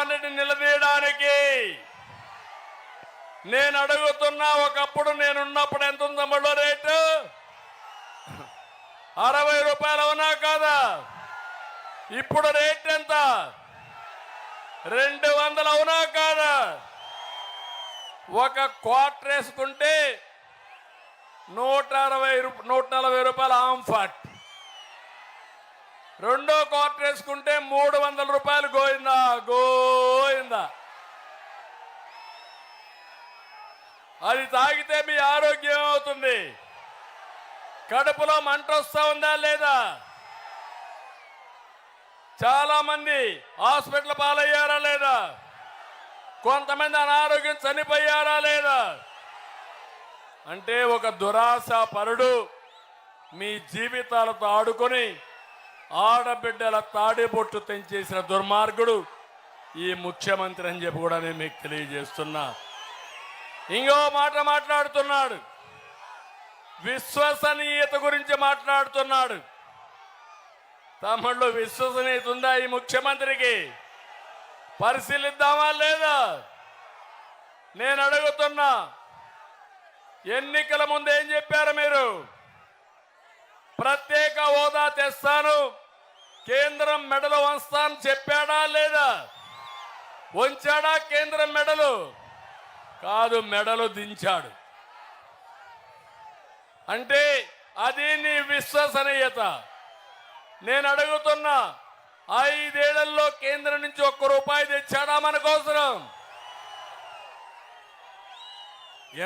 జగన్మోహన్ రెడ్డి నిలదీయడానికి నేను అడుగుతున్నా. ఒకప్పుడు నేనున్నప్పుడు ఎంత ఉంది తమ్ముళ్ళు రేటు? 60 రూపాయలు అవునా కాదా? ఇప్పుడు రేట్ ఎంత? 200 అవునా కాదా? ఒక క్వార్టర్ వేసుకుంటే 140 రూపాయలు ఆంఫాట్. రెండో క్వార్టర్ వేసుకుంటే 300 రూపాయలు. గోయిందా గోయిందా. అది తాగితే మీ ఆరోగ్యం ఏమవుతుంది? కడుపులో మంట వస్తా ఉందా లేదా? చాలా మంది హాస్పిటల్ పాలయ్యారా లేదా? కొంతమంది అనారోగ్యం చనిపోయారా లేదా? అంటే ఒక దురాశ పరుడు మీ జీవితాలతో ఆడుకొని ఆడబిడ్డల తాడిబొట్టు తెంచేసిన దుర్మార్గుడు ఈ ముఖ్యమంత్రి అని చెప్పి కూడా నేను మీకు తెలియజేస్తున్నా. ఇంకో మాట మాట్లాడుతున్నాడు, విశ్వసనీయత గురించి మాట్లాడుతున్నాడు. తమ్ముళ్ళు, విశ్వసనీయత ఉందా ఈ ముఖ్యమంత్రికి? పరిశీలిద్దామా లేదా? నేను అడుగుతున్నా. ఎన్నికల ముందు ఏం చెప్పారు మీరు? ప్రత్యేక హోదా తెస్తాను, కేంద్రం మెడలు వంస్తాను చెప్పాడా లేదా? వంచాడా కేంద్రం మెడలు? కాదు, మెడలు దించాడు. అంటే అది నీ విశ్వసనీయత. నేను అడుగుతున్నా, 5 ఏళ్లలో కేంద్రం నుంచి 1 రూపాయి తెచ్చాడా మన కోసరం?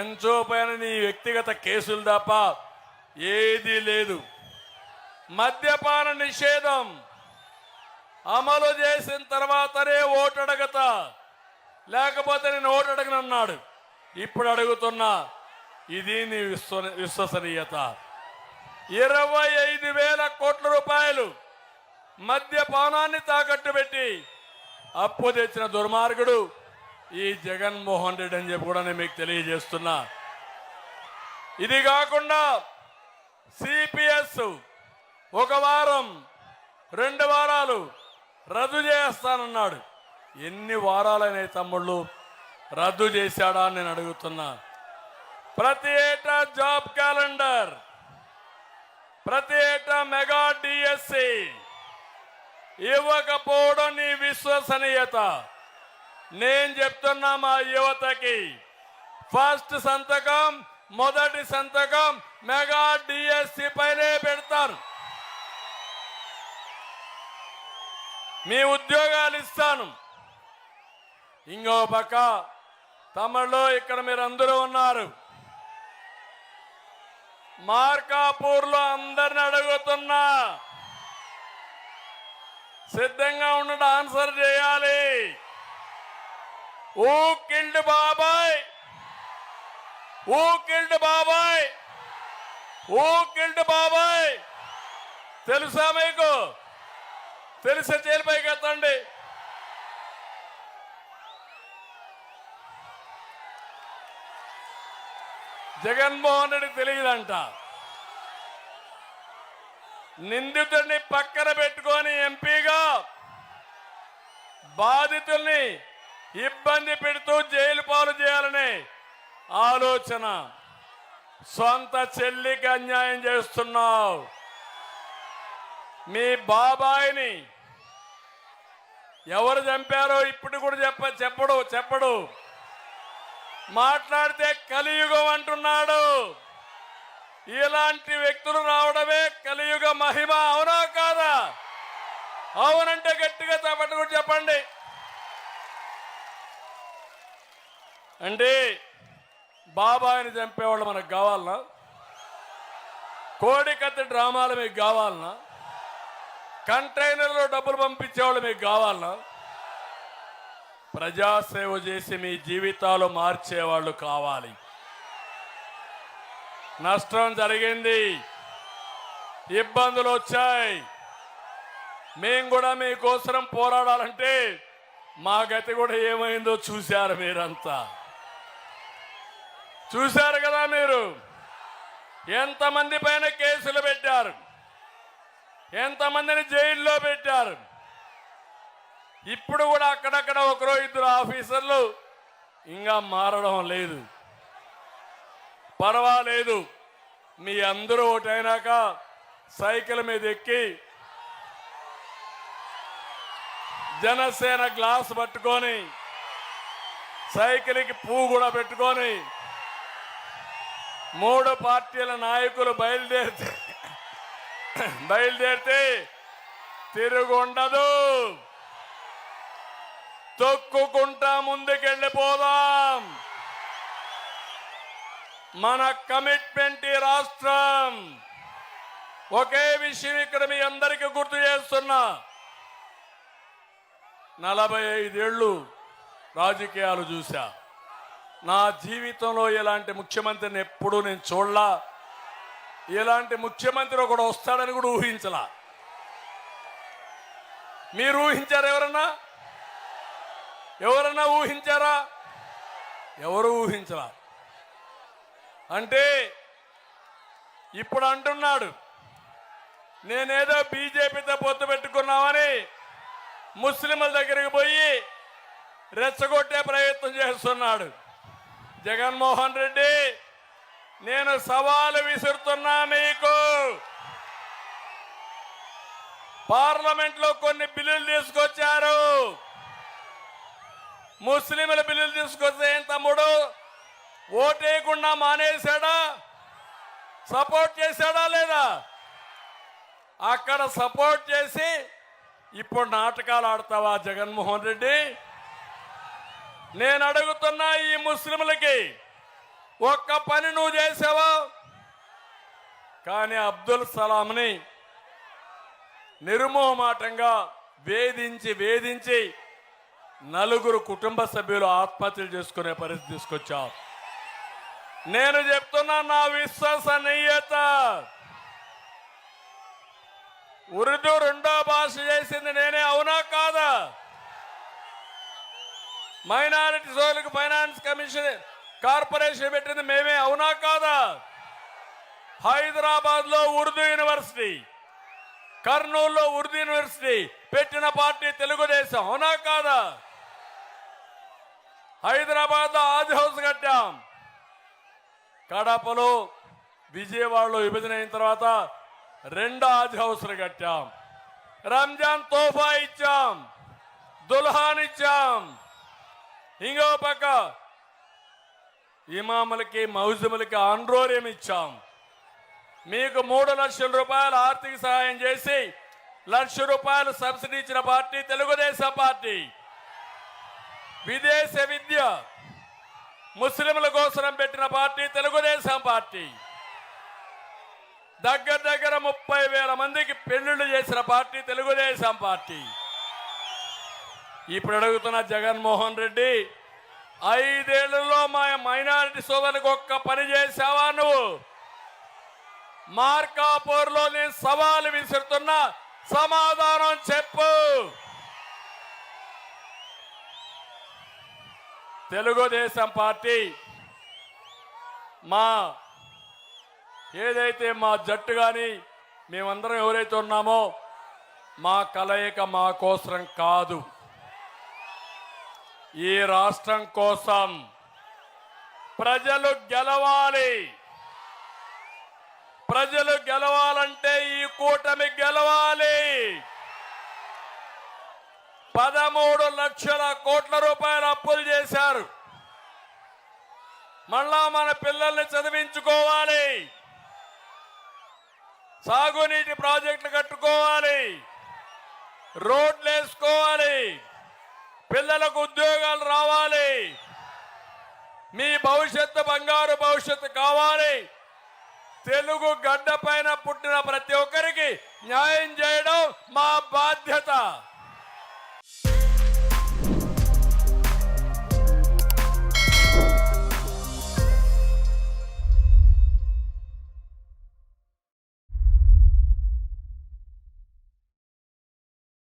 ఎంతో పైన నీ వ్యక్తిగత కేసులు తప్ప ఏదీ లేదు. మద్యపాన నిషేధం అమలు చేసిన తర్వాతనే ఓటు అడగతా, లేకపోతే నేను ఓటు అడగనన్నాడు. ఇప్పుడు అడుగుతున్నా, ఇది నీ విశ్వసనీయత. 25,000 కోట్ల రూపాయలు మద్యపానాన్ని తాకట్టు పెట్టి అప్పు తెచ్చిన దుర్మార్గుడు ఈ జగన్మోహన్ రెడ్డి అని చెప్పి కూడా నేను మీకు తెలియజేస్తున్నా. ఇది కాకుండా సిపిఎస్ 1 వారం 2 వారాలు రద్దు చేస్తానన్నాడు. ఎన్ని వారాలైన తమ్ముళ్ళు రద్దు చేశాడా అని నేను అడుగుతున్నా. ప్రతి ఏటా జాబ్ క్యాలెండర్, ప్రతి ఏటా మెగా డిఎస్సి ఇవ్వకపోవడం నీ విశ్వసనీయత. నేను చెప్తున్నా మా యువతకి, ఫస్ట్ సంతకం, మొదటి సంతకం మెగా డిఎస్సి పైనే పెడతారు. మీ ఉద్యోగాలు ఇస్తాను. ఇంకో పక్క తమిళలో ఇక్కడ మీరు అందరూ ఉన్నారు. మార్కాపూర్లో అందరిని అడుగుతున్నా, సిద్ధంగా ఉండడం, ఆన్సర్ చేయాలి. హూ కిల్డ్ బాబాయ్? హూ కిల్డ్ బాబాయ్? హూ కిల్డ్ బాబాయ్? తెలుసా మీకు? తెలిసే జైలుపైకి ఎత్తండి. జగన్మోహన్ రెడ్డి తెలియదంట. నిందితుడిని పక్కన పెట్టుకొని ఎంపీగా బాధితుల్ని ఇబ్బంది పెడుతూ జైలు పాలు చేయాలనే ఆలోచన. సొంత చెల్లికి అన్యాయం చేస్తున్నావు. మీ బాబాయిని ఎవరు చంపారో ఇప్పుడు కూడా చెప్పడు. మాట్లాడితే కలియుగం అంటున్నాడు. ఇలాంటి వ్యక్తులు రావడమే కలియుగ మహిమ. అవునా కాదా? అవునంటే గట్టిగా పట్టుకుని చెప్పండి. అంటే బాబాయిని చంపేవాళ్ళు మనకు కావాలనా? కోడికత్తి డ్రామాలు మీకు కావాలనా? కంటైనర్లో డబ్బులు పంపించేవాళ్ళు మీకు కావాలనా? ప్రజాసేవ చేసి మీ జీవితాలు మార్చేవాళ్ళు కావాలి. నష్టం జరిగింది, ఇబ్బందులు వచ్చాయి. మేము కూడా మీకోసం పోరాడాలంటే మా గతి కూడా ఏమైందో చూశారు. మీరంతా చూశారు కదా. మీరు ఎంతమంది పైన కేసులు పెట్టారు, ఎంతమందిని జైల్లో పెట్టారు. ఇప్పుడు కూడా అక్కడక్కడ ఒకరో ఇద్దరు ఆఫీసర్లు ఇంకా మారడం లేదు. పర్వాలేదు, మీ అందరూ ఒకటైనాక సైకిల్ మీద ఎక్కి జనసేన గ్లాస్ పట్టుకొని సైకిల్కి పువ్వు కూడా పెట్టుకొని 3 పార్టీల నాయకులు బయలుదేరితే తిరుగుండదు. తొక్కుకుంటా ముందుకెళ్ళిపోదాం. మన కమిట్మెంట్ ఈ రాష్ట్రం. ఒకే విషయం ఇక్కడ మీ అందరికీ గుర్తు చేస్తున్నా, 45 ఏళ్ళు రాజకీయాలు చూశా. నా జీవితంలో ఇలాంటి ముఖ్యమంత్రిని ఎప్పుడూ నేను చూడలా. ఇలాంటి ముఖ్యమంత్రి ఒకడు వస్తాడని కూడా ఊహించలా. మీరు ఊహించారా? ఎవరన్నా ఊహించారా? ఎవరు ఊహించరా. అంటే ఇప్పుడు అంటున్నాడు నేనేదో బీజేపీతో పొత్తు పెట్టుకున్నామని ముస్లింల దగ్గరికి పోయి రెచ్చగొట్టే ప్రయత్నం చేస్తున్నాడు. జగన్మోహన్ రెడ్డి, నేను సవాలు విసురుతున్నా మీకు. పార్లమెంట్లో కొన్ని బిల్లులు తీసుకొచ్చారు. ముస్లింల బిల్లులు తీసుకొస్తే ఏం తమ్ముడు, ఓటేయకుండా మానేశాడా? సపోర్ట్ చేశాడా లేదా? అక్కడ సపోర్ట్ చేసి ఇప్పుడు నాటకాలు ఆడతావా జగన్మోహన్ రెడ్డి? నేను అడుగుతున్నా, ఈ ముస్లింలకి ఒక్క పని నువ్వు చేసావా? కానీ అబ్దుల్ సలాంని నిర్మోహమాటంగా వేధించి 4 కుటుంబ సభ్యులు ఆత్మహత్యలు చేసుకునే పరిస్థితి తీసుకొచ్చావు. నేను చెప్తున్నా, నా విశ్వసనీయత. ఉర్దూ 2వ భాష చేసింది నేనే, అవునా కాదా? మైనారిటీ సోదరులకు ఫైనాన్స్ కమిషన్ కార్పొరేషన్ పెట్టింది మేమే, అవునా కాదా? హైదరాబాద్ లో ఉర్దూ యూనివర్సిటీ, కర్నూలులో ఉర్దూ యూనివర్సిటీ పెట్టిన పార్టీ తెలుగుదేశం, అవునా కాదా? హైదరాబాద్ లో ఆది హౌస్ కట్టాం. కడపలో విజయవాడలో విభజన అయిన తర్వాత 2 ఆది హౌస్లు కట్టాం. రంజాన్ తోఫా ఇచ్చాం, దుల్హాన్ ఇచ్చాం. ఇంకో పక్క ఇమాములకి మౌజములకి ఆండ్రోరియం ఇచ్చాం. మీకు 3 లక్షల రూపాయలు ఆర్థిక సహాయం చేసి 1 లక్ష రూపాయలు సబ్సిడీ ఇచ్చిన పార్టీ తెలుగుదేశం పార్టీ. విదేశ విద్య ముస్లింల కోసం పెట్టిన పార్టీ తెలుగుదేశం పార్టీ. దగ్గర 30,000 మందికి పెళ్లిళ్లు చేసిన పార్టీ తెలుగుదేశం పార్టీ. ఇప్పుడు అడుగుతున్న జగన్మోహన్ రెడ్డి, 5 ఏళ్లలో మా మైనారిటీ సోదరులకు ఒక్క పని చేశావా నువ్వు? మార్కాపూర్లో నేను సవాలు విసురుతున్నా, సమాధానం చెప్పు. తెలుగుదేశం పార్టీ ఏదైతే మా జట్టు కానీ మేమందరం ఎవరైతే ఉన్నామో, మా కలయిక మా కోసం కాదు, ఈ రాష్ట్రం కోసం. ప్రజలు గెలవాలి. ప్రజలు గెలవాలంటే ఈ కూటమి గెలవాలి. 13 లక్షల కోట్ల రూపాయలు అప్పులు చేశారు. మళ్ళా మన పిల్లల్ని చదివించుకోవాలి, సాగునీటి ప్రాజెక్టులు కట్టుకోవాలి, రోడ్లు వేసుకోవాలి, పిల్లలకు ఉద్యోగాలు రావాలి, మీ భవిష్యత్తు బంగారు భవిష్యత్తు కావాలి. తెలుగు గడ్డ పైన పుట్టిన ప్రతి ఒక్కరికి న్యాయం చేయడం మా బాధ్యత.